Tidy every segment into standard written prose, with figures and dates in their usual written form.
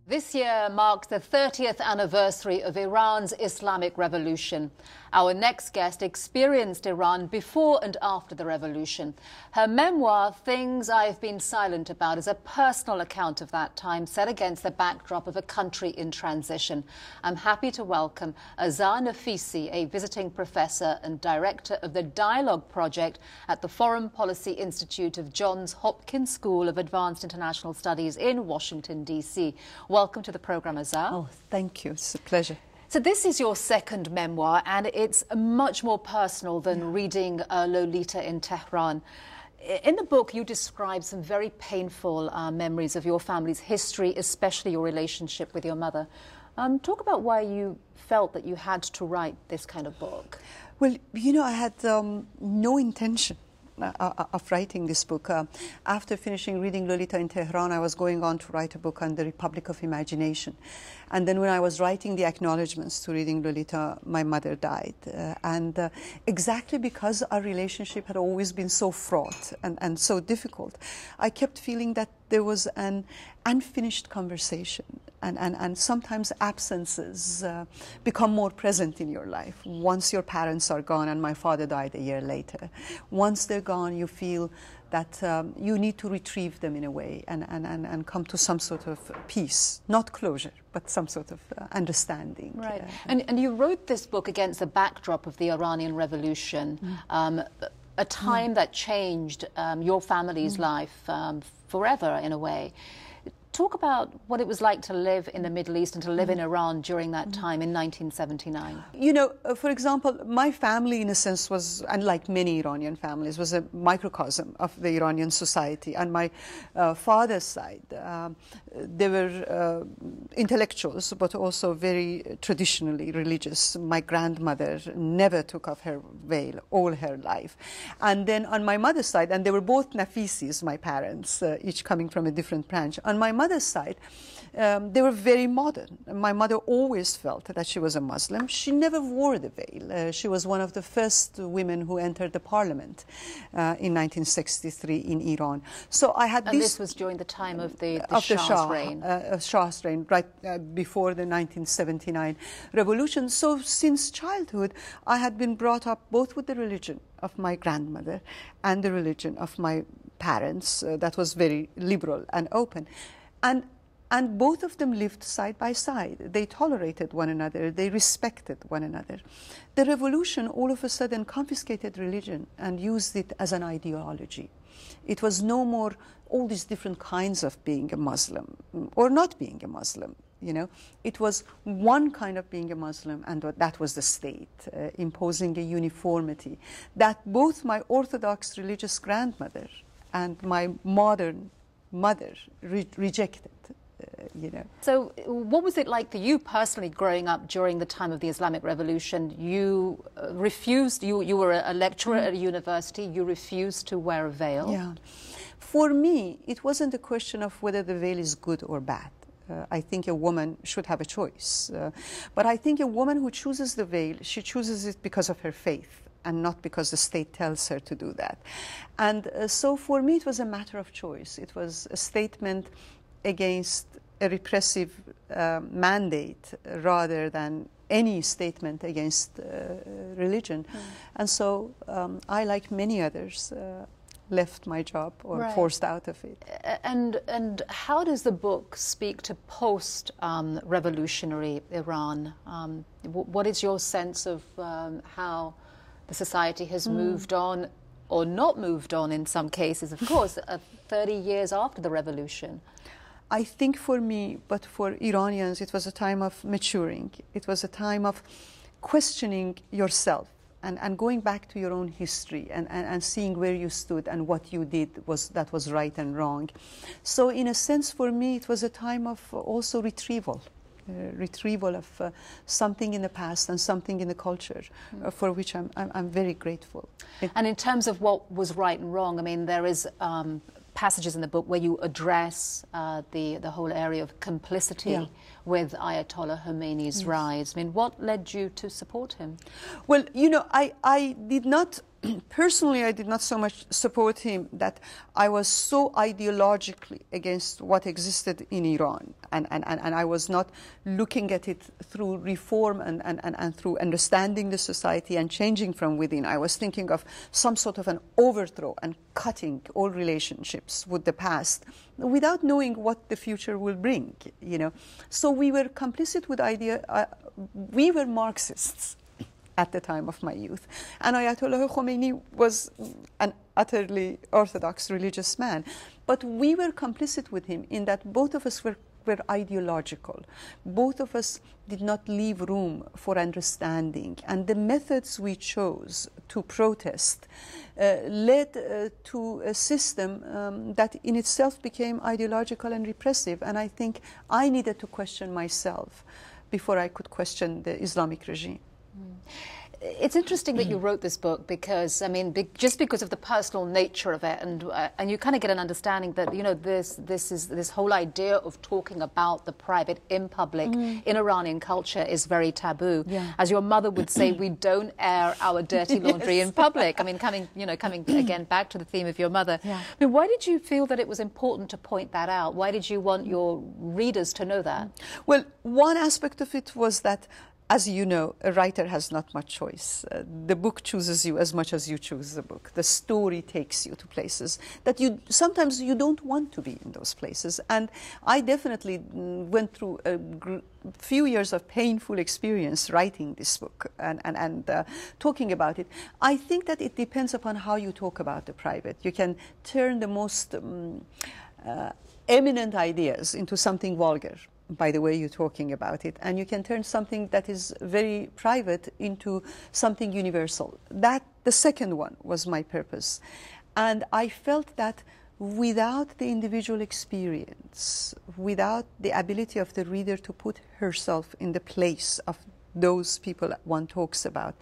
This year marks the 30th anniversary of Iran's Islamic Revolution. Our next guest experienced Iran before and after the revolution. Her memoir, Things I've Been Silent About, is a personal account of that time set against the backdrop of a country in transition. I'm happy to welcome Azar Nafisi, a visiting professor and director of the Dialogue Project at the Foreign Policy Institute of Johns Hopkins School of Advanced International Studies in Washington, D.C. Welcome to the program, Azar. Oh, thank you. It's a pleasure. So this is your second memoir, and it's much more personal than Reading Lolita in Tehran. In the book, you describe some very painful memories of your family's history, especially your relationship with your mother. Talk about why you felt that you had to write this kind of book. Well, you know, I had no intention of writing this book. After finishing Reading Lolita in Tehran, I was going on to write a book on the Republic of Imagination. And then when I was writing the acknowledgements to Reading Lolita, my mother died. Exactly because our relationship had always been so fraught and so difficult, I kept feeling that there was an unfinished conversation. And sometimes absences become more present in your life. Once your parents are gone, and my father died a year later, once they're gone, you feel that you need to retrieve them in a way and come to some sort of peace, not closure, but some sort of understanding. Right. And you wrote this book against the backdrop of the Iranian Revolution, a time that changed your family's life forever, in a way. Talk about what it was like to live in the Middle East and to live in Iran during that time in 1979. You know, for example, my family, in a sense, was, unlike many Iranian families, was a microcosm of the Iranian society. On my father's side, they were intellectuals, but also very traditionally religious. My grandmother never took off her veil all her life. And then on my mother's side, and they were both Nafisis, my parents, each coming from a different branch. On my mother's side, they were very modern. My mother always felt that she was a Muslim. She never wore the veil. She was one of the first women who entered the parliament in 1963 in Iran. So I had and this was during the time of the Shah's reign. Shah's reign, right before the 1979 revolution. So since childhood, I had been brought up both with the religion of my grandmother and the religion of my parents. That was very liberal and open. And both of them lived side by side. They tolerated one another. They respected one another. The revolution all of a sudden confiscated religion and used it as an ideology. It was no more all these different kinds of being a Muslim or not being a Muslim. You know, it was one kind of being a Muslim, and that was the state, imposing a uniformity that both my Orthodox religious grandmother and my modern mother rejected, you know. So what was it like for you personally growing up during the time of the Islamic Revolution? You refused, you were a lecturer at a university, you refused to wear a veil. Yeah. For me, it wasn't a question of whether the veil is good or bad. I think a woman should have a choice. But I think a woman who chooses the veil, she chooses it because of her faith, and not because the state tells her to do that. And so for me, it was a matter of choice. It was a statement against a repressive mandate rather than any statement against religion. And so I, like many others, left my job or forced out of it. And how does the book speak to post-revolutionary Iran? What is your sense of how the society has moved on, or not moved on in some cases, of course, 30 years after the revolution? I think for me, but for Iranians, it was a time of maturing. It was a time of questioning yourself and going back to your own history and seeing where you stood and what you did that was right and wrong. So in a sense, for me, it was a time of also retrieval. Retrieval of something in the past and something in the culture, for which I'm very grateful. And in terms of what was right and wrong, I mean, there is passages in the book where you address the whole area of complicity with Ayatollah Khomeini's rise. I mean, what led you to support him? Well, you know, I did not personally, I did not so much support him that I was so ideologically against what existed in Iran. And I was not looking at it through reform and through understanding the society and changing from within. I was thinking of some sort of an overthrow and cutting all relationships with the past without knowing what the future will bring, you know. So we were complicit with we were Marxists at the time of my youth. And Ayatollah Khomeini was an utterly orthodox religious man. But we were complicit with him in that both of us were ideological. Both of us did not leave room for understanding. And the methods we chose to protest led to a system that in itself became ideological and repressive. And I think I needed to question myself before I could question the Islamic regime. It's interesting that you wrote this book because, I mean, just because of the personal nature of it, and you kind of get an understanding that, you know, this whole idea of talking about the private in public in Iranian culture is very taboo. Yeah. As your mother would say, we don't air our dirty laundry in public. I mean, coming again back to the theme of your mother. Yeah. I mean, why did you feel that it was important to point that out? Why did you want your readers to know that? Well, one aspect of it was that, as you know, a writer has not much choice. The book chooses you as much as you choose the book. The story takes you to places that sometimes you don't want to be in those places. And I definitely went through a few years of painful experience writing this book and talking about it. I think that it depends upon how you talk about the private. You can turn the most eminent ideas into something vulgar by the way you're talking about it, and you can turn something that is very private into something universal. That, the second one, was my purpose. And I felt that without the individual experience, without the ability of the reader to put herself in the place of those people one talks about,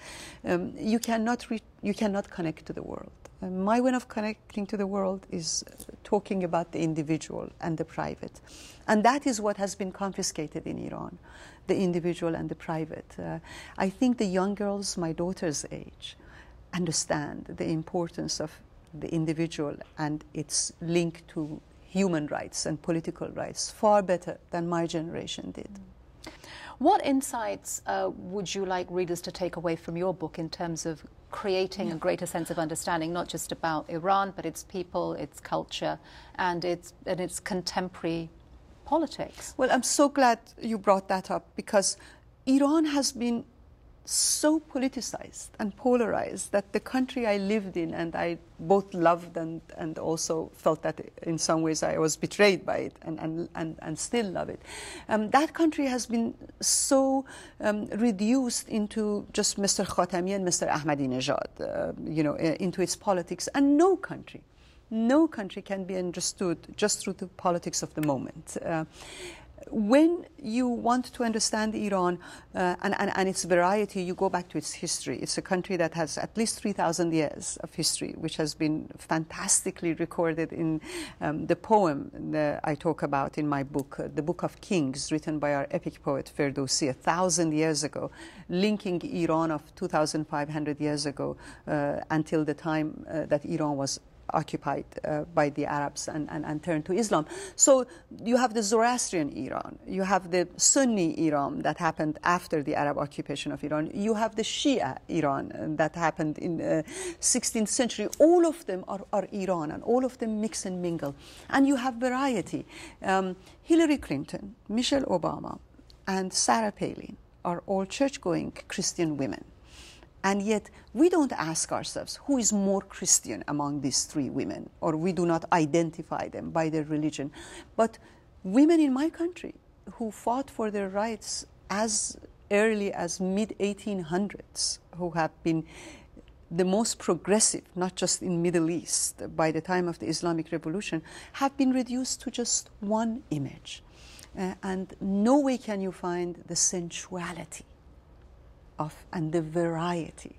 you cannot connect to the world. My way of connecting to the world is talking about the individual and the private. And that is what has been confiscated in Iran, the individual and the private. I think the young girls, my daughter's age, understand the importance of the individual and its link to human rights and political rights far better than my generation did. What insights would you like readers to take away from your book in terms of creating a greater sense of understanding, not just about Iran, but its people, its culture, and its contemporary politics? Well, I'm so glad you brought that up, because Iran has been so politicized and polarized that the country I lived in and I both loved and also felt that in some ways I was betrayed by it and still love it. That country has been so reduced into just Mr. Khatami and Mr. Ahmadinejad, into its politics, and no country can be understood just through the politics of the moment. When you want to understand Iran and its variety, you go back to its history. It's a country that has at least 3,000 years of history, which has been fantastically recorded in the poem that I talk about in my book, the Book of Kings, written by our epic poet Ferdowsi 1,000 years ago, linking Iran of 2,500 years ago until the time that Iran was occupied by the Arabs and turned to Islam. So you have the Zoroastrian Iran, you have the Sunni Iran that happened after the Arab occupation of Iran, you have the Shia Iran that happened in the 16th century. All of them are Iran, and all of them mix and mingle. And you have variety. Hillary Clinton, Michelle Obama, and Sarah Palin are all church-going Christian women. And yet, we don't ask ourselves who is more Christian among these three women, or we do not identify them by their religion. But women in my country who fought for their rights as early as mid-1800s, who have been the most progressive, not just in Middle East, by the time of the Islamic Revolution, have been reduced to just one image. And no way can you find the sensuality and the variety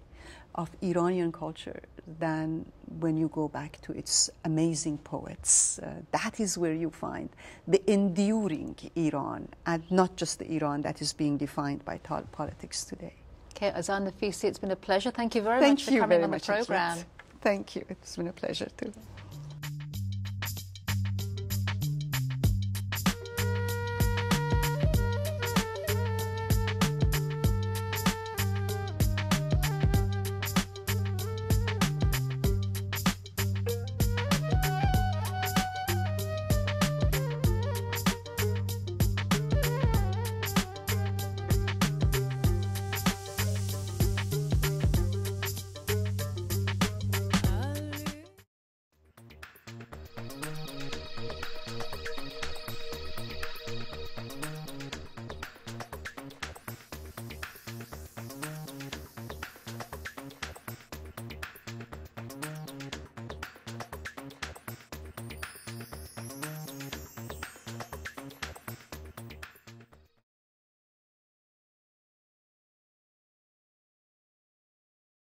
of Iranian culture than when you go back to its amazing poets. That is where you find the enduring Iran, and not just the Iran that is being defined by politics today. Okay, Azar Nafisi, it's been a pleasure. Thank you very much for coming on the programme. Thank you. It's been a pleasure too.